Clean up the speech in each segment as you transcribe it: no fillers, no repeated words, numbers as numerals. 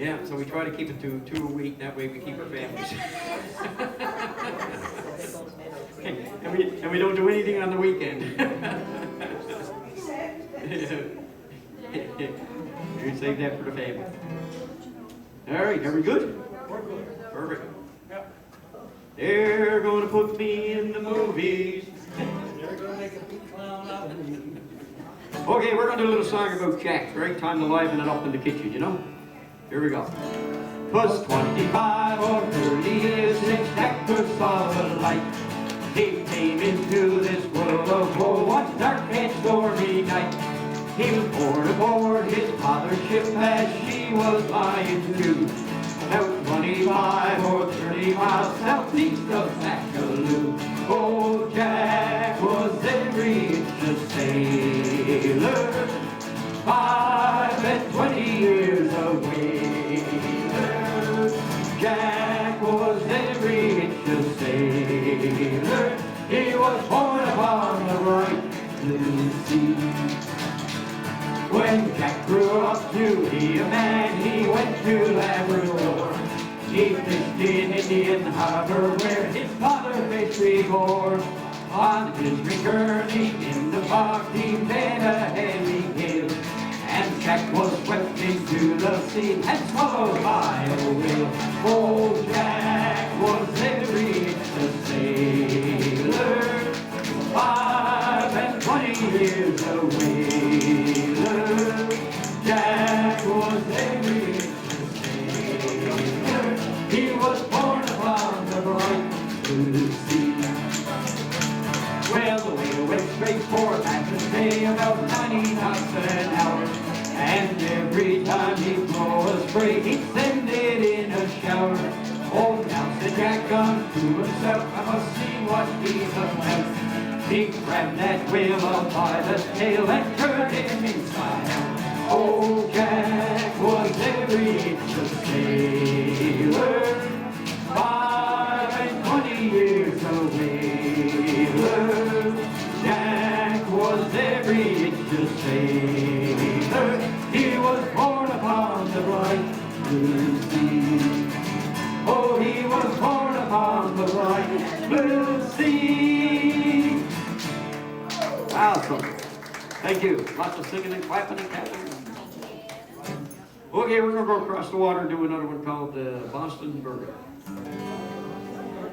Yeah, so we try to keep it to 2 a week, that way we keep our families. and we don't do anything on the weekend. We save that for the family. All right, are we good? Perfect. They're going to put me in the movies. They're going to make a big clown out of me. Okay, we're going to do a little song about Jack. Right time to liven it up in the kitchen, you know? Here we go. 'Twas 25 or 30 years since Jack first saw the light. He came into this world of woe one dark and stormy night. He was born aboard his father's ship as she was lying to, about 25 or 30 miles southeast of Macaloo. Oh, Jack was every inch a sailor, 25 years a whaler. Jack was every inch a sailor. He was born upon the bright blue sea. When Jack grew up to be a man, he went to Labrador. He fished in Indian Harbor where his father fished before. On his return in the fog he met a heavy gale, and Jack was swept into the sea and swallowed by a whale. Oh, Jack was every inch a sailor, 25 years a whaler. Jack was every inch a sailor. He was born upon the bright blue sea. Well, the whale went straight for Atlas Bay about 90 knots an hour, and every time he'd blow a spray, he'd send it in a shower. Oh, now said Jack unto himself, I must see what he's about. He grabbed that whale up by the tail and turned him inside out. Oh, Jack was every inch a sailor, 25 years a whaler. Jack was every inch a sailor. He was born upon the bright blue sea. Oh, he was born upon the bright blue sea. Awesome. Thank you. Lots of singing and clapping and tapping. Okay, we're going to go across the water and do another one called Boston Burger.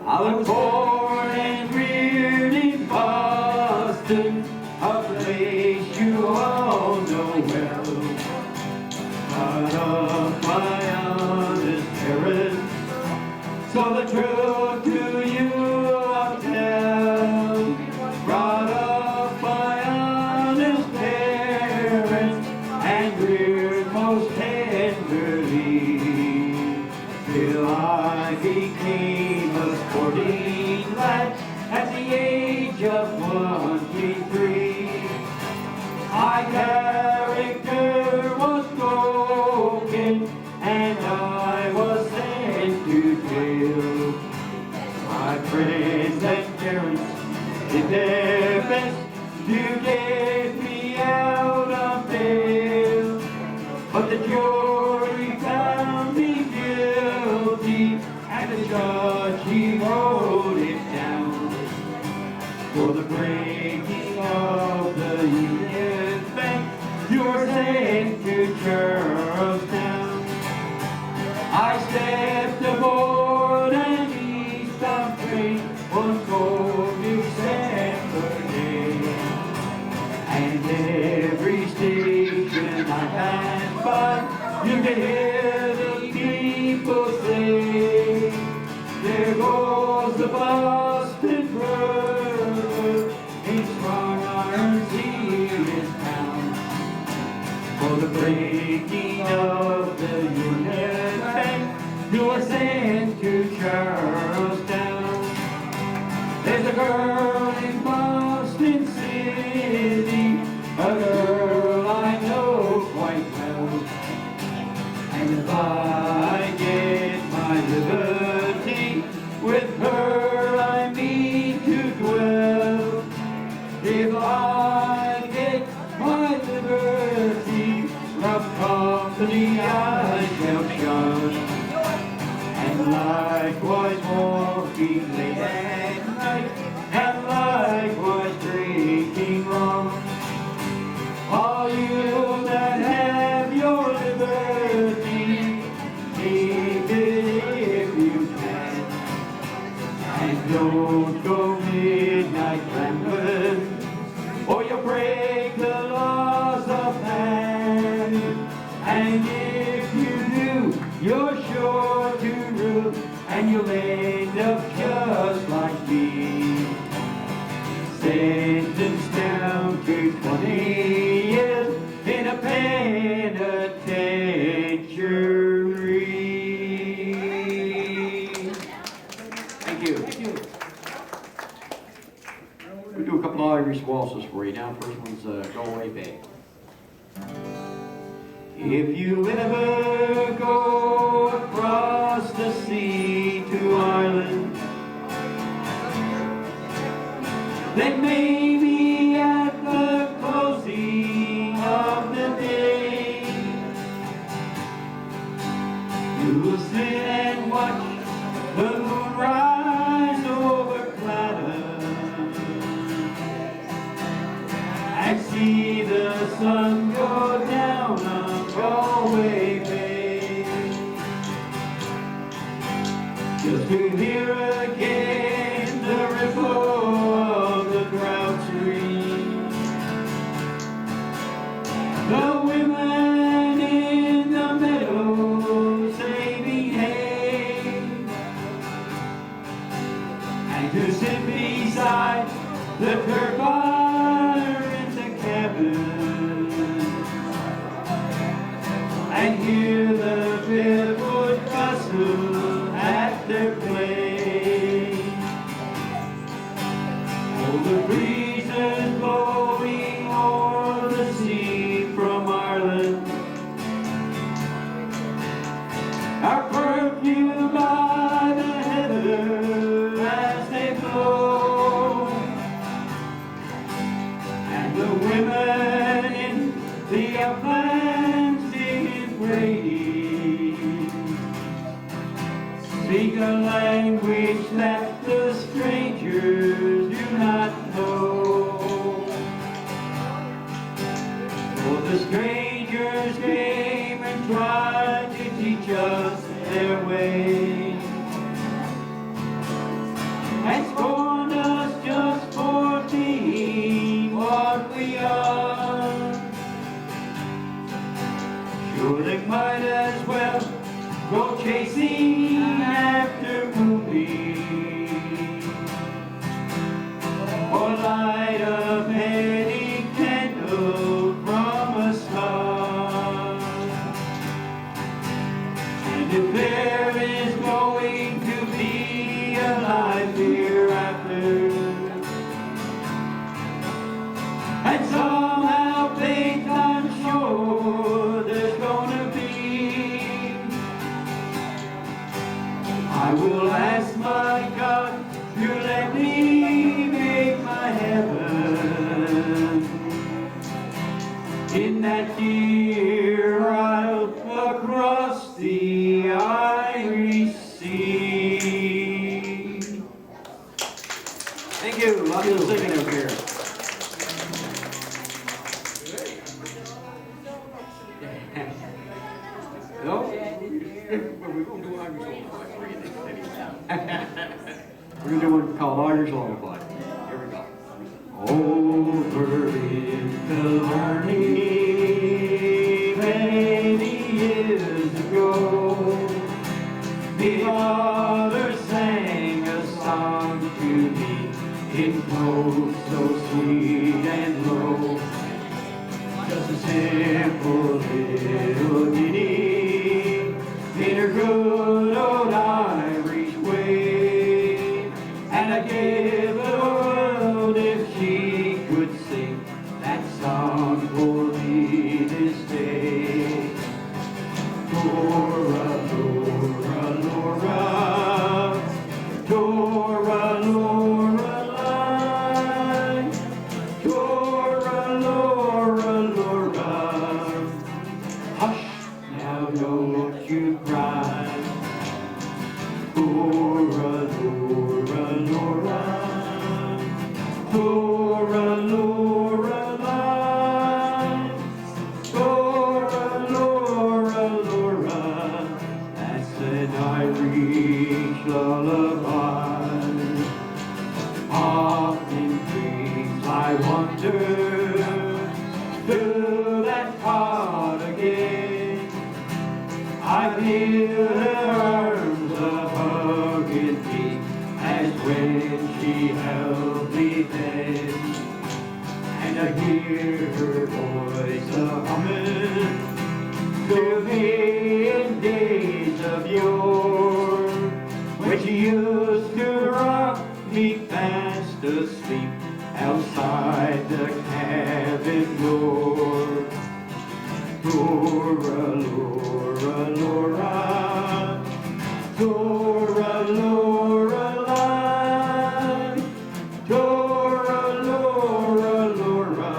I was born and reared in Boston, a place you all know well. Brought up by honest parents, so the truth to you I'll tell. Brought up by honest parents and reared most tenderly, till I became a sporting lad at the age of 23. My character was broken and I was sent to jail. My friends and parents did their best to get me out of bail, but the jury found me guilty and the judge he wrote it down for the breaking of the Union Bank. You were sent to Charlestown. I stepped aboard an eastbound train on cold December day, and every station I passed by, you could hear the people say, there goes the Boston Burger, in strong irons he is bound, for the breaking of the Union Bank, you were sent to Charlestown. There's a girl in Boston City, a girl I know quite well, and if I get my liberty, with her I mean to dwell. If I get my liberty, rough company I shall shun. likewise walking late at night, and likewise drinking rum. All you that have your liberty, keep it if you can, and don't go midnight rambling, or you'll break the laws of man. And if you do, you're sure to rue, and you'll end up just like me, sentenced down to 20 years in a penitentiary. Thank you. Thank you. We'll do a couple of Irish waltzes for you now. First one's Go Away Babe. If you ever go across the sea to Ireland, then maybe at the closing of the day, you will sit and watch the moon rise over Claddagh and see the sun go down on Galway Bay. Just to hear again the ripple of the ground stream, the women in the meadows saving hay, and to sit beside the Kirk in the cabin and hear the bedwood gossip at their play. Oh, the breezes blowing o'er the sea from Ireland are perfumed by the heather as they blow, and the women in the uplands singing praise speak a language that the strangers do not know. For the strangers came and tried to teach us their way, and scorned us just for being what we are. Sure, they might as well go chasing after moonbeams, or light a penny candle from a star. And if there is going to be a life hereafter, and somehow faith I'm sure there's gonna be, I will ask my God to let me make my heaven in that year I'll across the Irish Sea. Thank you. Love you singing up here. No? We're going to do Irish on the fly for you next anyway. We're going to do one called Irish on the fly. Here we go. Over in Killarney, many years ago, the father sang a song to me in tones so sweet and low. Just a simple little ditty in her good old Irish way, and I'd give the world if she could sing that song for me this day. Tora, Laura, Laura, Tora, Laura, line, Tora, Laura, Laura, hush, now don't you cry. feel her arms a-hugging me as when she held me then. And I hear her voice a-humming to me in days of yore, when she used to rock me fast asleep outside the cabin door. Dora, Laura, Laura, Dora, Lorelei, Dora, Laura, Laura.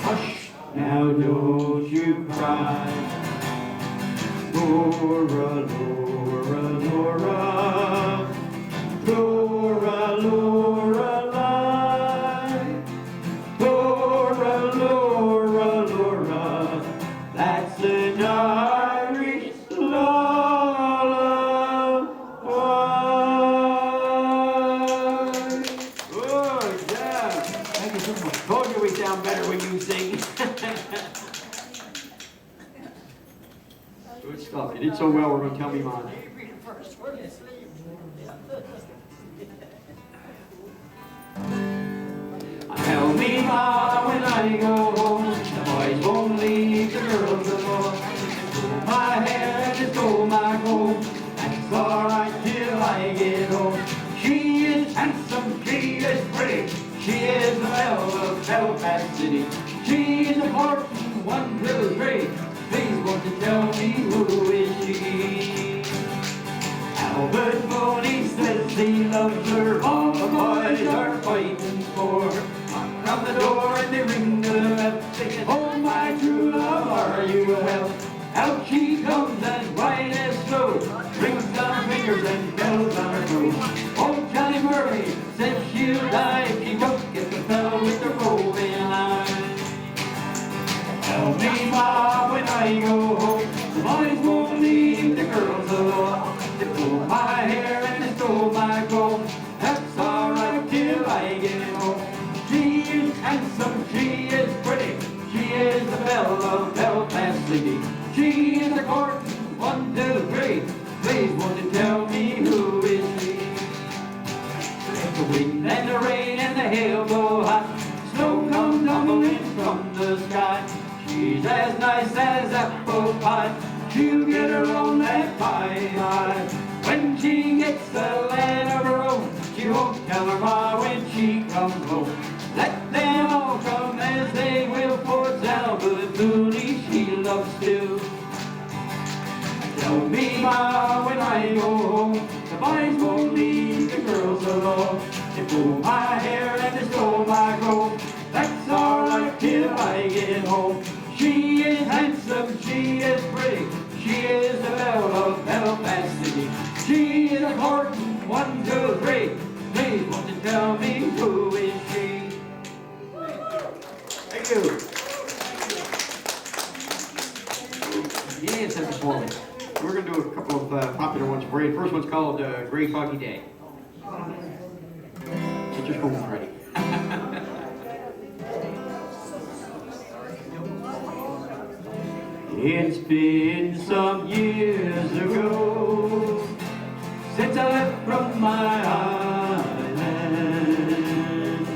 Hush, now don't you cry. Dora, Laura, Laura, Dora, Lorelei, Dora, Laura, Laura. That's an Irish lullaby. Oh, yeah. Thank you so much. Told you we sound better when you sing. Good stuff. You did so well, we're going to tell me mine. Tell me, Ma, when I go home, the boys won't leave the girls alone. Pull my hair and just go my comb. That's all right till I get home. She is handsome, she is pretty. She is the belle of Belfast City. She is important, 1, 2, 3. Please won't you tell me who is she? Albert Boney says he loves her. All the boys are fighting for her. Knock on the door and they ring the bell. They say, oh my true love, are you well? Out she comes and right as slow. Rings on her fingers and bells on her throat. Old Johnny Murray says she'll die if she don't get the fellow with the roving eyes. Tell me, Ma, when I go home, the boys won't leave the girls alone. They pull my hair and they stole my comb. That's all right till I get home. She is handsome, she is pretty. She is the belle of Belfast City. She is a court, 1, 2, 3. Please won't you tell me who is she? Let the wind and the rain and the hail blow hot. Snow comes tumbling from the sky. She's as nice as apple pie. She'll get her own that pie. When she gets a land of her own, she won't tell her Ma when she comes home. Let them all come as they will, for it's Albert Mooney she loves still. Tell me, Ma, when I go home, the boys won't leave the girls alone. They pull my hair and they stole my comb. That's all right till I get home. She is handsome, she is pretty. She is the belle of Belfast City. She is important, 1, 2, 3. Please won't you tell me who is she? Thank you. You did something for me. We're going to do a couple of popular ones for you. The first one's called Gray Foggy Day. Get your phones ready. It's been some years ago since I left from my island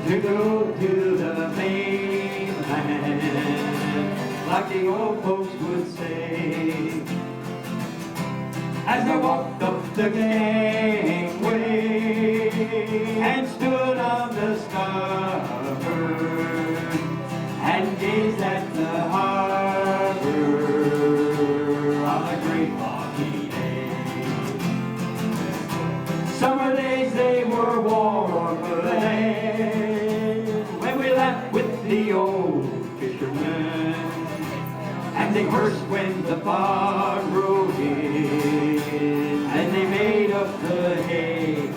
to go to the mainland, like the old folks would say. As I walked up the gangway and stood on the starboard and gazed at the harbor on a great foggy day. Summer days they were warm when we laughed with the old fishermen, and they cursed when the fog rolled in, and they made up the hay.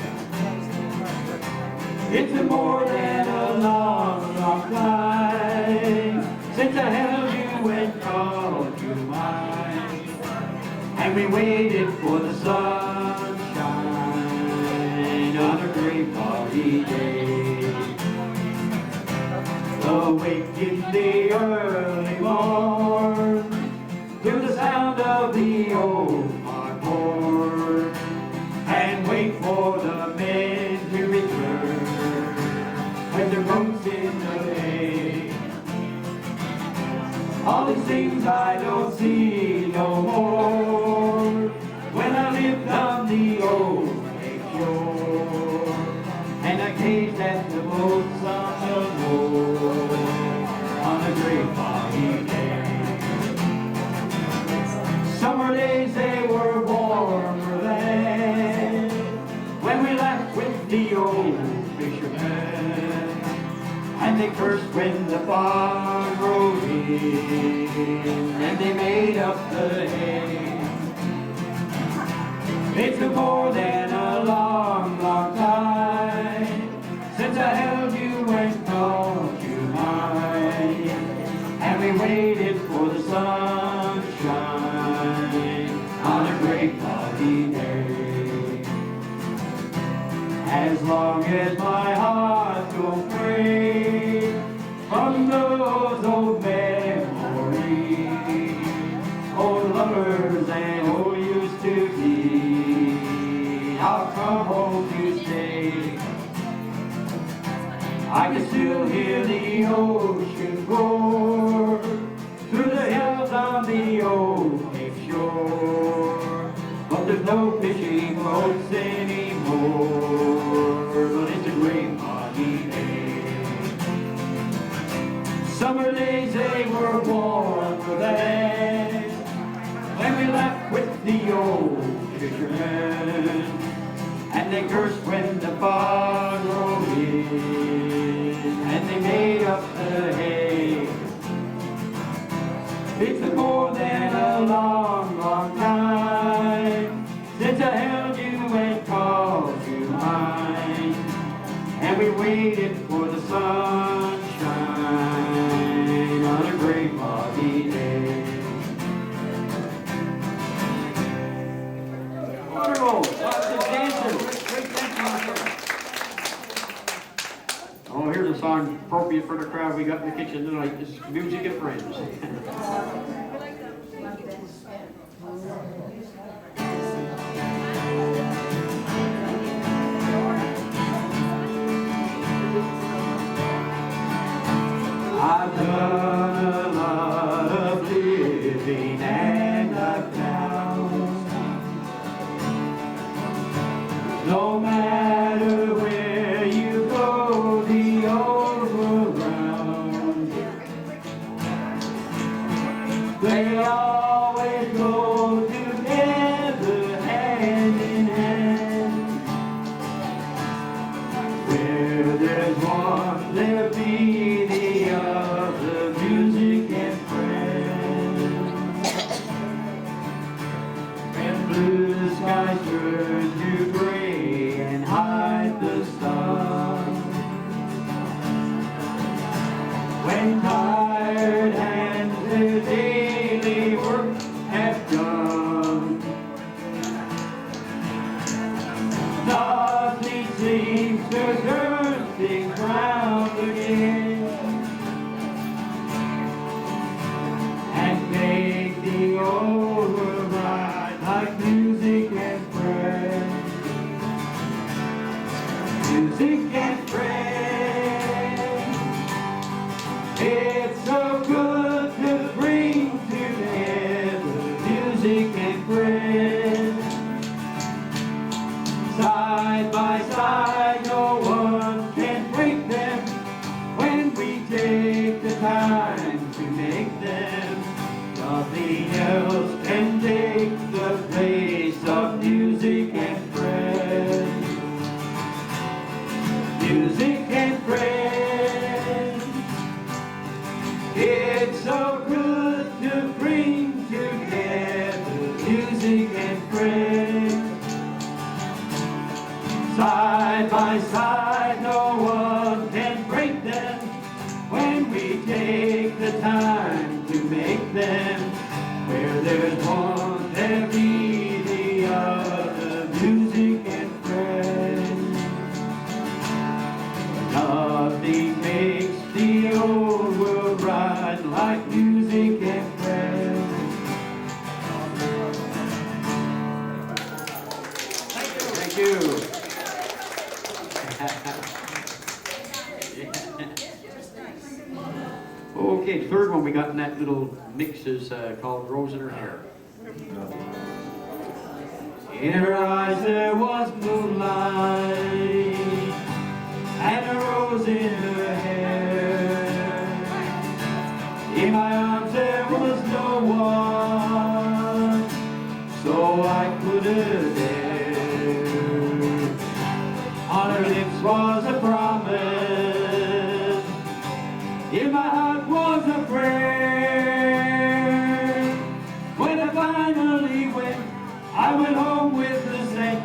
It's been more than a long, long time since I held you and called you mine, and we waited for the sunshine on a gray foggy day. Awake in the early morn to the sound of the All these things I don't see no more when I lived on the old lake shore, and I gazed at the boats on the moor on a great foggy day. Summer days, they were warmer then when we left with the old fishermen, and they cursed when the fog rolled in, and they made up the hay. It's been more than a long, long time since I held you and called you mine, and we waited for the sunshine on a great foggy day. As long as my heart don't break from those old memories, old lovers and old used to be, I'll come home to stay. I can still hear the ocean roar through the hills on the old lake shore, but there's no fishing boats anymore, but it's a great foggy day. Summer days, they were warmer then when we left with the old fishermen, and they cursed when the fog rolled in, and they made up the hay. It's been more than a long, long time since I held you and called you mine, and we waited for the sunshine on a great foggy day. Wonderful! Lots of dancing! Great dancing! Oh, here's a song appropriate for the crowd we got in the kitchen tonight. This is Music and Friends. I've done a lot of living and I've found no matter where you go, the old world round, they always go together hand in hand. Where there's one, there'll be the other, music and friends. When blue skies turn to gray and hide the sun, when tired hands their daily work have done, nothing seems to turn things round again and make the old world right like music and friends. Music and friends, it's so good to bring together music and friends. Side by side, no one can break them when we take the time to make them. Nothing else can take the place of music and friends. Music and friends, it's so good to bring together music and friends. Side by side, no one can break them when we take the time to make them. describing that little mix is called Rose in Her Hair. In her eyes there was moonlight and a rose in her hair. In my arms there was no one, so I couldn't dare. On her lips was a promise, in my heart was a prayer. When I finally went, I went home with the scent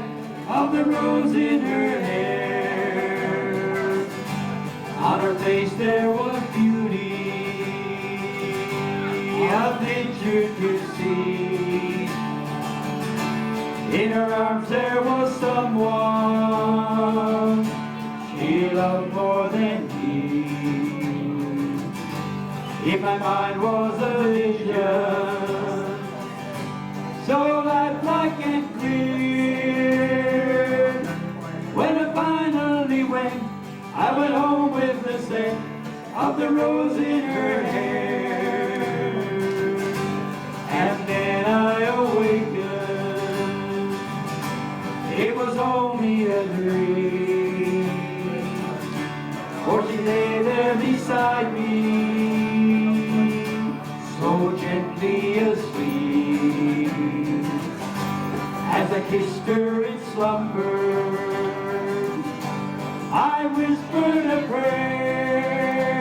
of the rose in her hair. On her face there was beauty of nature to see. In her arms there was someone she loved more than me. In my mind was a vision, so lifelike and clear. When I finally went, I went home with the scent of the rose in her hair. And then I awakened, it was only a dream, for she lay there beside me, so gently asleep. As I kissed her in slumber, I whispered a prayer,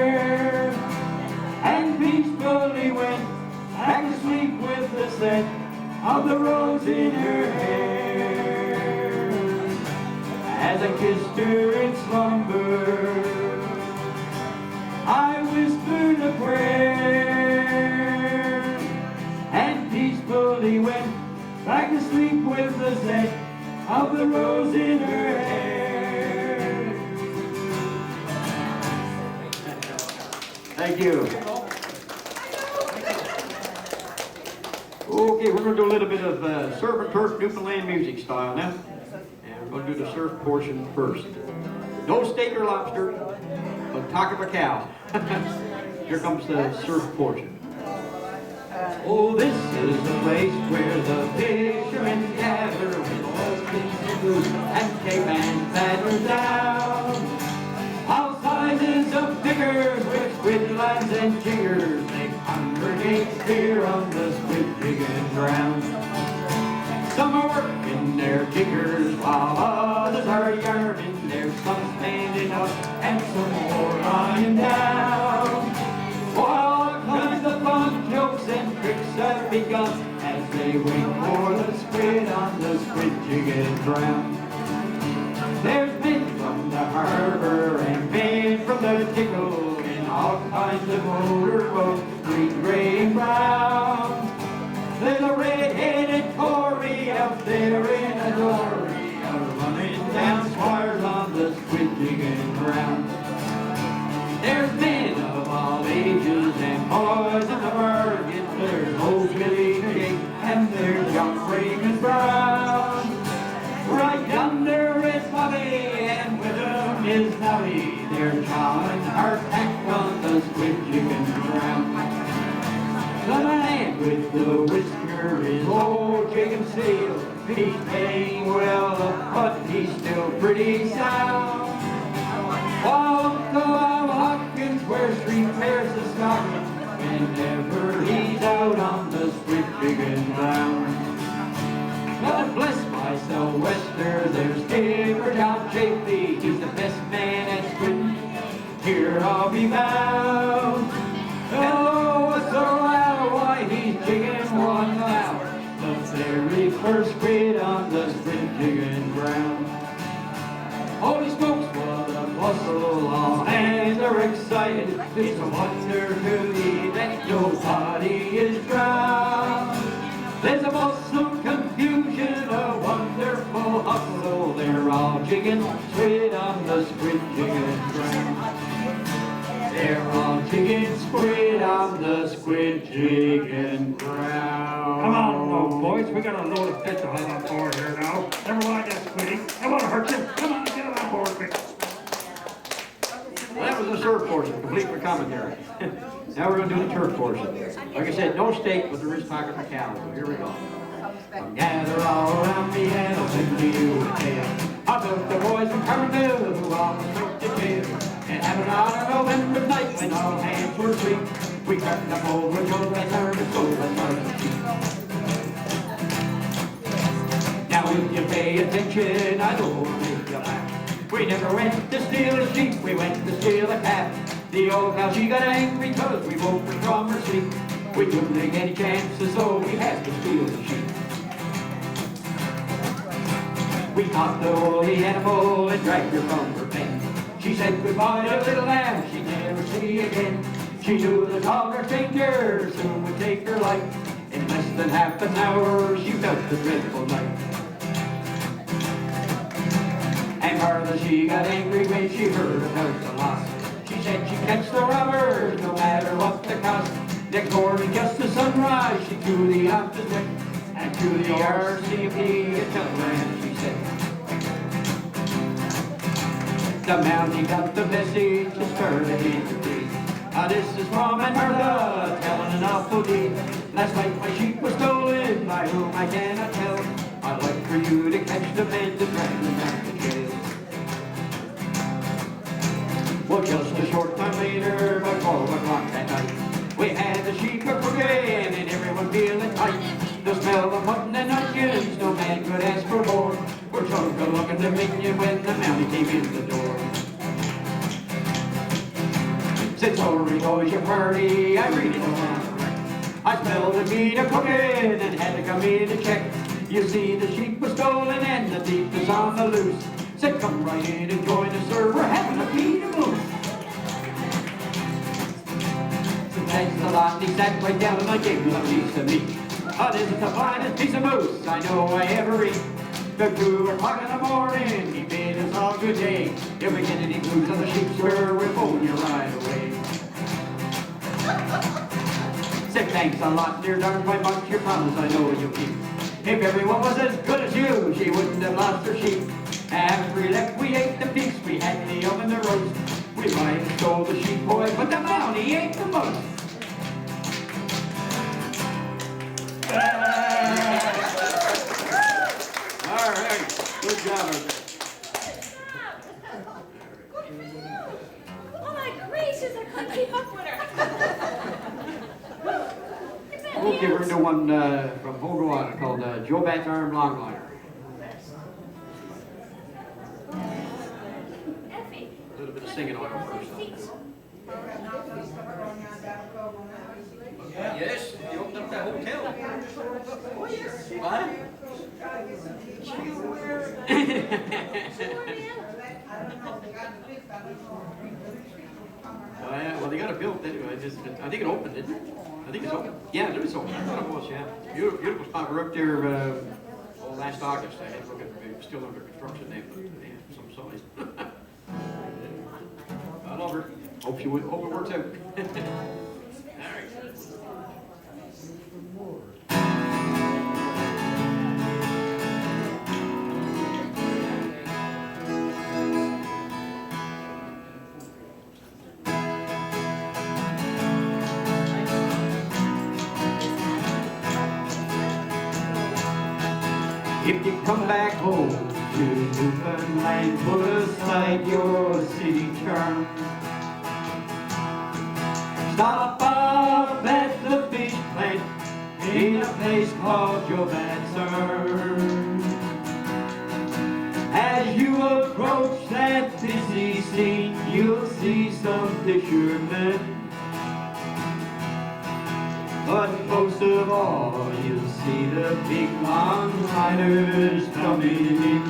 and peacefully went back to sleep with the scent of the rose in her hair. As I kissed her in slumber, I whispered a prayer, and peacefully went back to sleep with the scent of the rose in her hair. Thank you. Okay, we're going to do a little bit of surf and turf Newfoundland music style now. And we're going to do the surf portion first. No steak or lobster, but talk of a cow. Here comes the surf portion. Oh, this is the place where the fishermen gather with oysters and boots and cavemen paddle down. All sizes of diggers with squid lines and jiggers, they congregate here on the squid digging ground. Some are working their jiggers while others are yarning. There's some standing up and some more lying down. All kinds of fun, jokes and tricks have begun as they wait for the squid on the squid jigging ground. There's men from the harbor and men from the tickle in all kinds of motorboats, green, gray, and brown. There's a red-headed Tory up there in a dory, running down squires on the squid jigging ground. There's men of all ages and boys in the bargain. There's old Billy Jake and there's young Raymond Brown. Right yonder is Bobby and with him is Nobby. They're chawing hardtack on the squid jigging ground. The man with the whisker is old Jacob Steele. He's paying well, but he's still pretty sound. While Uncle Al Hopkins wears 3 pairs of stockings whenever he's out on the squid jigging ground. God bless my sou'wester, there's Skipper John Chafee. He's the best man at squidding, here I'll be bound. Hello, what's the matter? Why, he's jigging 1 hour, the very first squid on the squid jigging ground. Holy smokes, what a bustle, all hands are excited. It's a wonder to me that nobody is drowned. There's a bustle, confusion, a wonderful hustle. They're all jigging squid on the squid jigging ground. They're all jigging squid on the squid jigging ground. Come on, old boys, we got a load of fish to haul on board here now. Never mind that squiddy. It won't hurt you. Come on, get on board, quick. That was a the surf portion, complete with commentary. Now we're going to do the turf portion. Like I said, no steak, but there is pocket for cows. So here we go. Gather all around me and I'll sing to you a tale. I took the boys from Carmenville who almost went to jail. And having on a November night when all hands were free, we cracked up over Joe and turned and sold and turned cheap. Now if you pay attention, I don't make you laugh. We never went to steal a sheep, we went to steal a cat. The old cow, she got angry cause we woke her from her sleep. We couldn't take any chances, so we had to steal the sheep. We caught the woolly animal and dragged her from her pen. She said goodbye to little lamb she'd never see again. She knew the taller stranger soon would take her life. In less than half an hour she felt the dreadful night. And further she got angry when she heard about the loss. She said she'd catch the robbers no matter what the cost. Next morning just as sunrise she threw the opposite way. And to the RCMP at telegram she said. The Mountie got the message and started in the breeze. This is from Aunt Martha telling an awful deed. Last night my sheep was stolen, by whom I cannot tell. I'd like for you to catch them and to drag them back to jail. Well, just a short time later, by 12 o'clock that night, we had the sheep a cooking and everyone feeling tight. The smell of mutton and onions, no man could ask for more. We're drunk a looking to minion when the Mountie came in the door. Said, sorry boys, your party, I really don't want to wreck. I smelled the meat a cooking and had to come in to check. You see the sheep was stolen and the thief was on the loose. Said, come right in and join us, sir, we're having a feed of moose. Thanks a lot, he sat right down and I gave him a piece of meat. This is the finest piece of moose I know I ever eat. The 2 o'clock in the morning, he bid us all good day. If we get any clues on the sheep, sir, we'll phone you right away. Said, thanks a lot, dear darn quite much, your promise I know you'll keep. If everyone was as good as you, she wouldn't have lost her sheep. After we left, we ate the pigs, we had the oven to roast. We might have stole the sheep, boy, but the Mountie ate the most. All right, good job. Oh my gracious, I couldn't keep up with her. Okay, we're going to do one from Hogowana called Joe Bat's Arm Longliner. A little bit of singing oil first. Yes, you opened up that hotel. Oh, yes. What? Well, they got it built anyway. I think it opened, didn't it? I think it's open. Yeah, it is open. I thought it was, yeah. Beautiful spot. We're up there last August. I had to look at it. Still under construction there, but they have some size. I love her. Hope it works out. All right. If you come back home to Newfoundland, put aside your city charm. Stop up at the fish plant in a place called Joe Bat's Arm. As you approach that busy scene, you'll see some fishermen. But most of all, you'll see the big longliners coming in.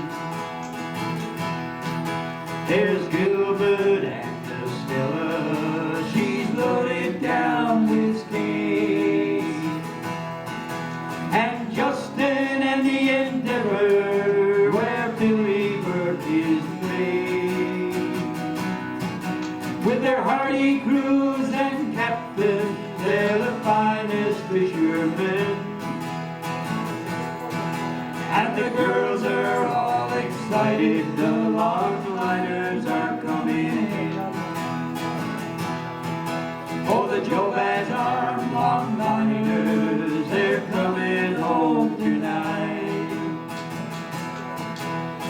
There's Gilbert and Estella, she's loaded down with cane. And Justin and the Endeavor, where Billy Burke is made. With their hardy crews and captains, they're the finest fishermen. And the girls are all excited, the longliners are coming in. miners, they're coming home tonight.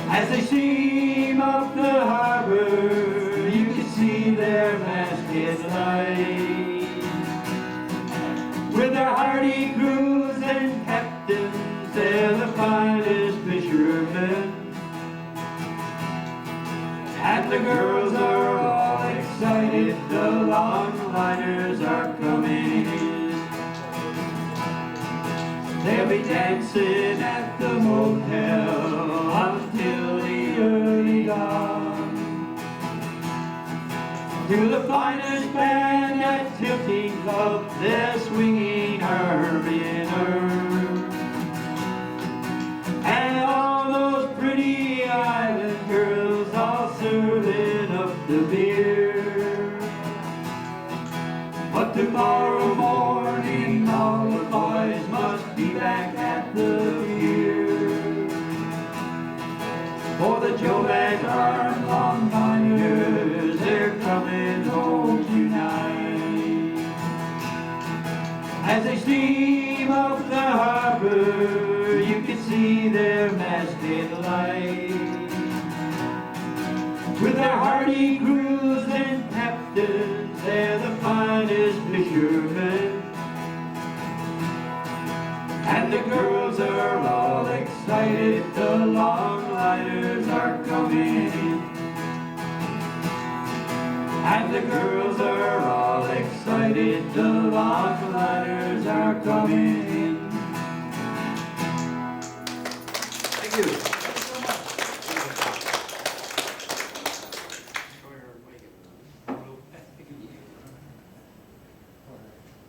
As they steam up the harbor, you can see their masthead light. With their hardy crews and captains, they're the finest fishermen. And the girls are all excited, the longliners are coming. They'll be dancing at the motel until the early dawn. To the finest band at Tilting Club, they're swinging herb in herb. And all those pretty island girls all serving up the beer. But tomorrow morning all the boys must be back at the pier. For the Jobat Arm longliners, they're coming home tonight. As they steam up the harbor, you can see their masthead light. With their hardy crews and captains, they're the finest fishermen. And the girls are all excited, the longliners are coming in. And the girls are all excited, the longliners are coming in. Thank you.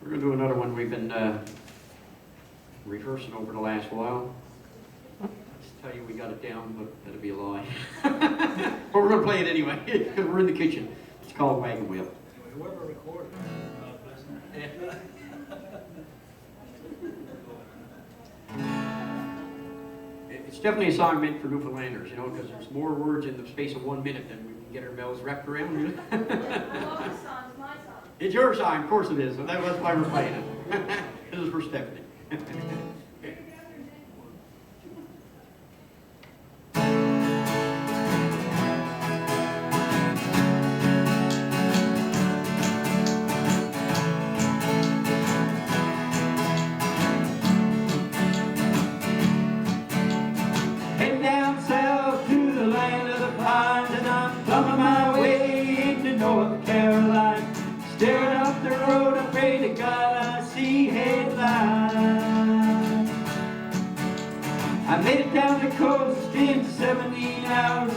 We're going to do another one we've been rehearsing over the last while. Just tell you we got it down, but that'll be a lie. But we're going to play it anyway, because we're in the kitchen. It's called Wagon Wheel. Whoever recorded It's definitely a song meant for Newfoundlanders, you know, because there's more words in the space of 1 minute than we can get our mouths wrapped around. Well, my song's my song. It's your song, of course it is, so that's why we're playing it. This is for Stephanie. Okay. Heading down south to the land of the pines, and I'm thumbing my way into North Carolina. Staring up the road, I pray to God I see headlines. I made it down the coast in 17 hours,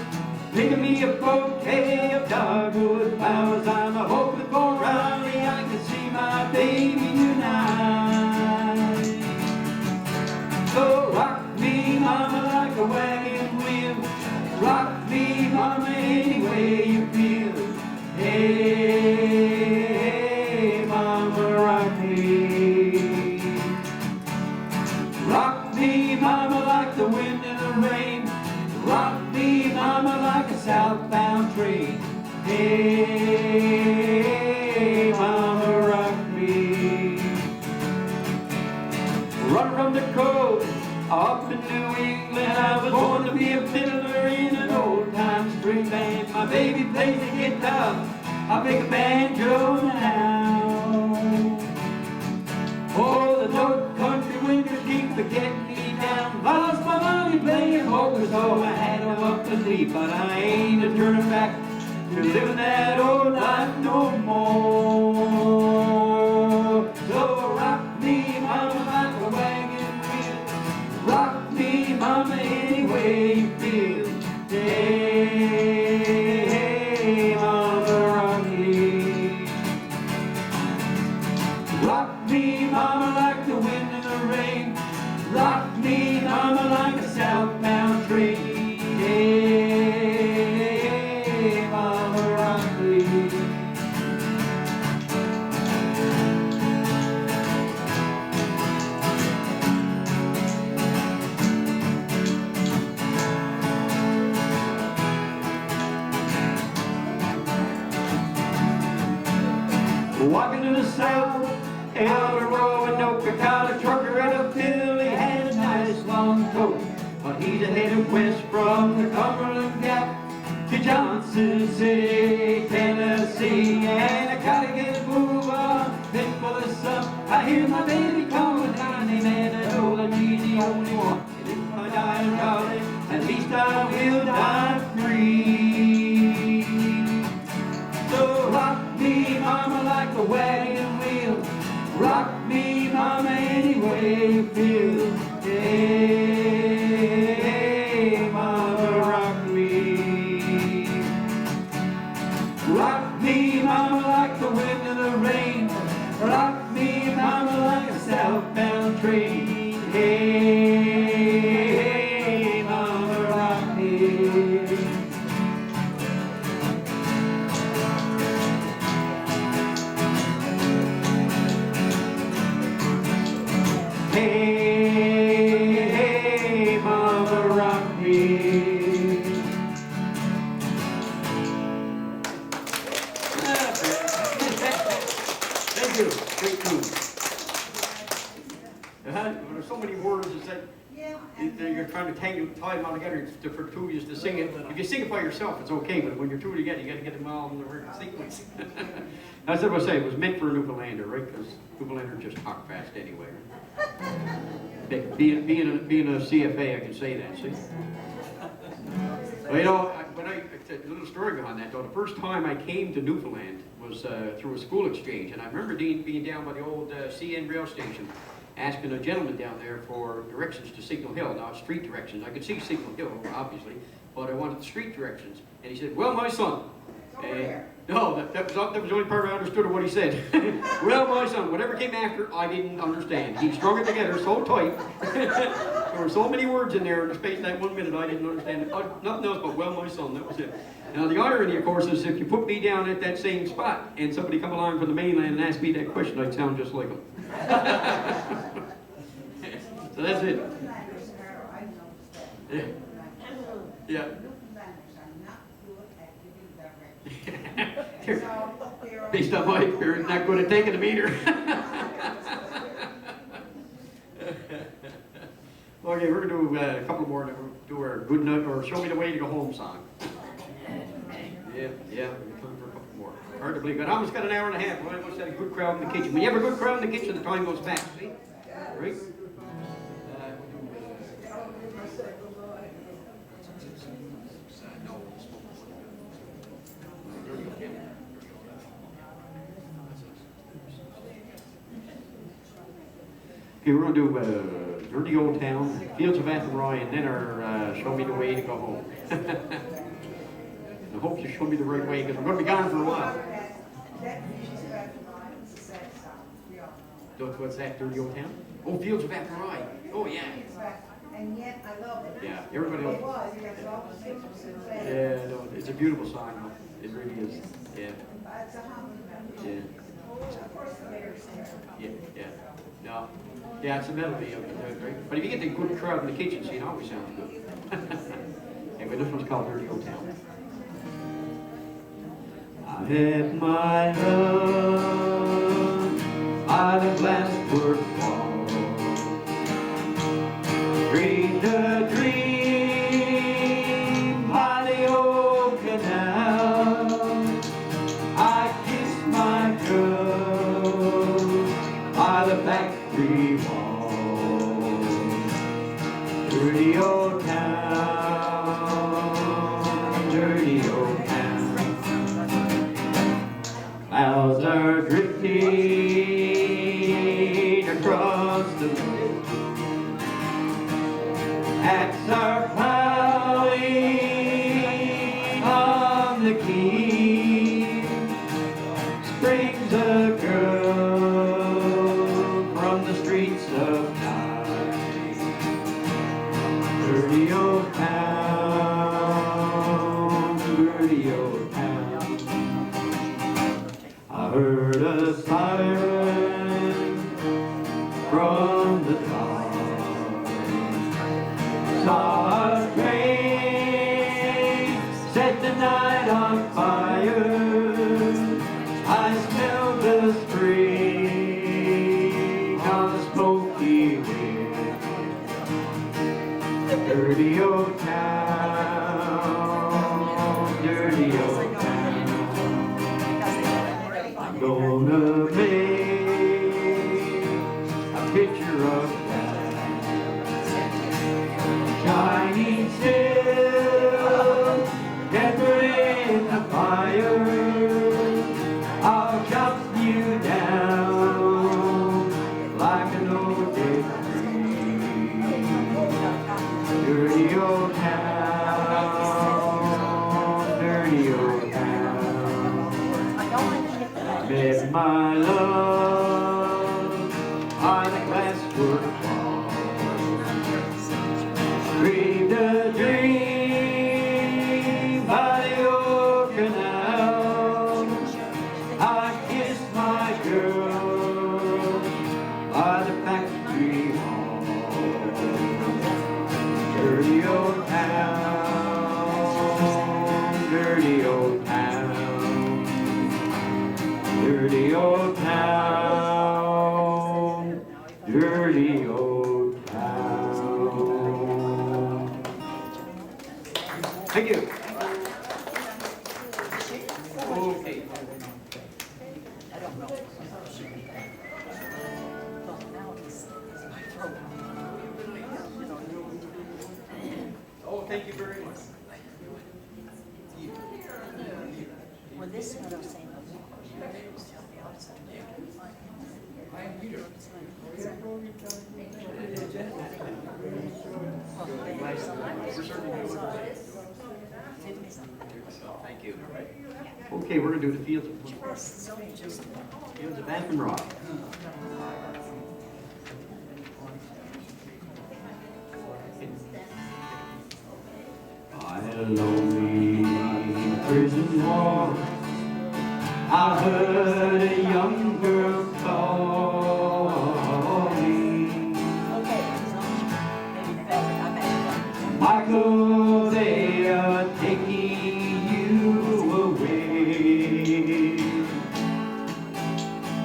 picking me a bouquet of dogwood flowers. I'm a hoping for Raleigh, I can see my baby tonight. So rock me, mama, like a wagon wheel. Rock me, mama, any way you feel. Hey, mama, rock me. Rock me, mama, like the wind and the rain. Rock me, mama, like a southbound train. Hey, mama, rock me. Run from the coast up in New England. I was born to be a fiddler in an old-time string band. My baby plays the guitar, I pick a banjo now. Oh, the North Country winters keep forgetting me down. Lost my money playing poker, so I had no up to leave. But I ain't a turning back to living that old life no more. So rock me, mama, like a wagon wheel. Rock me, mama, any way you feel. Hey, mama, rock me. Rock me, mama, like the wind and the rain. Rock me, mama, like a southbound train. Hey, mama, rock me. Walking to the south, elbow row and no he's headed west from the Cumberland Gap to Johnson City, Tennessee. And I gotta get a move on, think for the sun. I hear my baby calling my name, and I know that she's the only one. And if I die in Raleigh, at least I will die free. So rock me, mama, like a wagon wheel. Rock me, mama, any way you feel. Hey, mama, rock me. Rock me, mama, like the wind and the rain. Rock me, mama, like a southbound train. Hey, mama, rock me. Hey, mama, rock me. Thank you. Great tune. There's so many words. It's like you're trying to tie them all together for two of you to sing it. If you sing it by yourself, it's okay. But when you're two together, you got to get them all in the right sequence. That's what I say. It was meant for a Newfoundlander, right? Because Newfoundlanders just talk fast anyway. Being a CFA, I can say that. See. Well, you know, a little story behind that though. The first time I came to Newfoundland was through a school exchange, and I remember being down by the old CN rail station, asking a gentleman down there for directions to Signal Hill. Now, street directions. I could see Signal Hill, obviously, but I wanted the street directions. And he said, "Well, my son." No, that was the only part I understood of what he said. "Well, my son," whatever came after, I didn't understand. He strung it together so tight. There were so many words in there in the space of that 1 minute, I didn't understand nothing else but "well, my son," that was it. Now, the irony, of course, is if you put me down at that same spot and somebody come along from the mainland and ask me that question, I'd sound just like him. So that's it. Yeah. Yeah. Based on my experience, not good at taking a meter. Okay, we're going to do a couple more to do our good night or show me the way to go home song. Yeah, we're coming for a couple more. Hard to believe. I almost got an hour and a half. I almost had a good crowd in the kitchen. When you have a good crowd in the kitchen, the time goes fast, see? Right? Okay, we're going to do Dirty Old Town, Fields of Athenry, and then our Show Me the Way to Go Home. And I hope you show me the right way, because we're going to be gone for a while. What's that, Dirty Old Town? Oh, Fields of Athenry. Oh, yeah. And yet I love it. Yeah, everybody else. It was, you got all the pictures and things. Yeah, no, it's a beautiful song. It really is. Yeah. It's a humbling melody. Yeah. Of course, the lyrics there. Yeah. No. Yeah, it's a melody of it, right? But if you get the good crowd in the kitchen, see, it always sounds good. Anyway, this one's called Dirty Old Town. I had my love by the glasswork wall, dreamed a dream by the old canal. I kissed my girl by the factory wall. Dirty old town, dirty old town. Clouds are drifting across the road. Hats are plowing on the quay. Springs a girl from the streets of night. Dirty old town, dirty old town. I heard a siren from the top. Saw a train set the night on fire. I smelled the spring on the smoky wind. Dirty old town, dirty old town. I'm gonna make a picture of that. Shining still, get in the fire. I'll chop you down like an old dead tree. Dirty old town, dirty old town. I met my love on the glasswork wall. Dreamed a dream by the old canal. I kissed my girl by the factory hall. Dirty old town, dirty old town, dirty old town, dirty old town. Thank you. Okay. Oh, thank you very much. Well, this is what I was saying. Thank you. Okay, we're gonna do the fields of Bantam Rock. By a lonely prison wall, I heard a young girl calling. Michael, they are taking you away.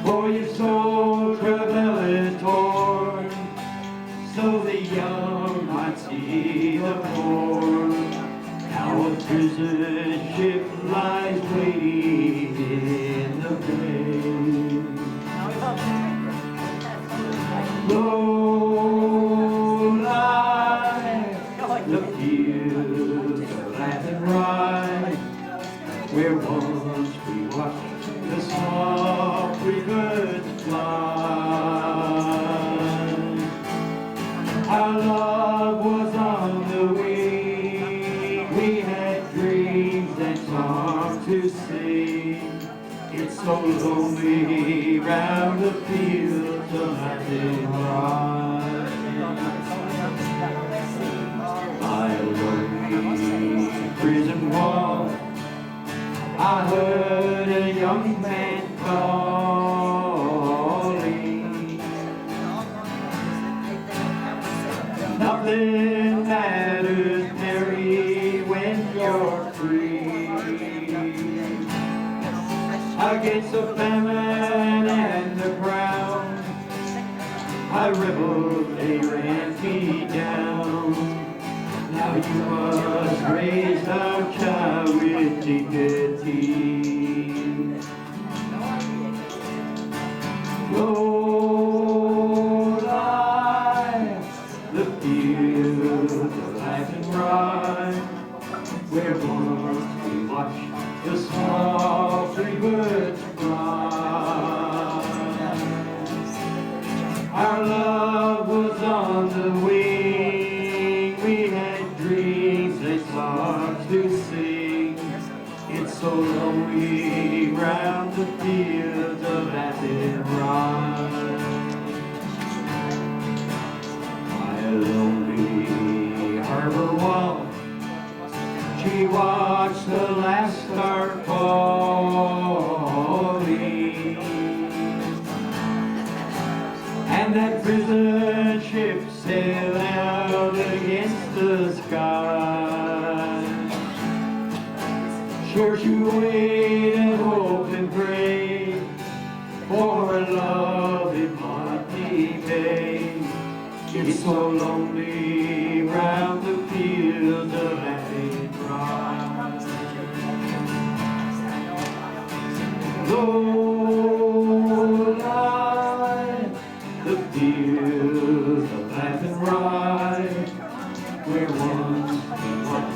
For your soul travel is torn, so the young might see the poor. Now a prison ship lies waiting in the bay. Low lie the fields of Latin rye, where once we watched the small free birds fly. Our love was on the wing, we had dreams and songs to sing. It's so lonely round the fields of Latin rye. By a lonely prison wall, I heard a young man calling. Nothing matters, Mary, when you're free. Against the famine and the ground, I rebelled, they ran me down. Now you must raise our child with dignity. Low lie the fields of Latin rye, where once we watched the small free birds fly. Our love was on the wing, we had dreams and songs to sing. It's so lonely round the fields of Latin rye. By a lonely harbor wall, she watched the last star falling, and that prison ship sailed out against the sky. Sure she waited and hoped and prayed for her love in Monte Bay. It's so lonely round the fields of laughing rye. Low lie the fields of laughing rye, where once we walked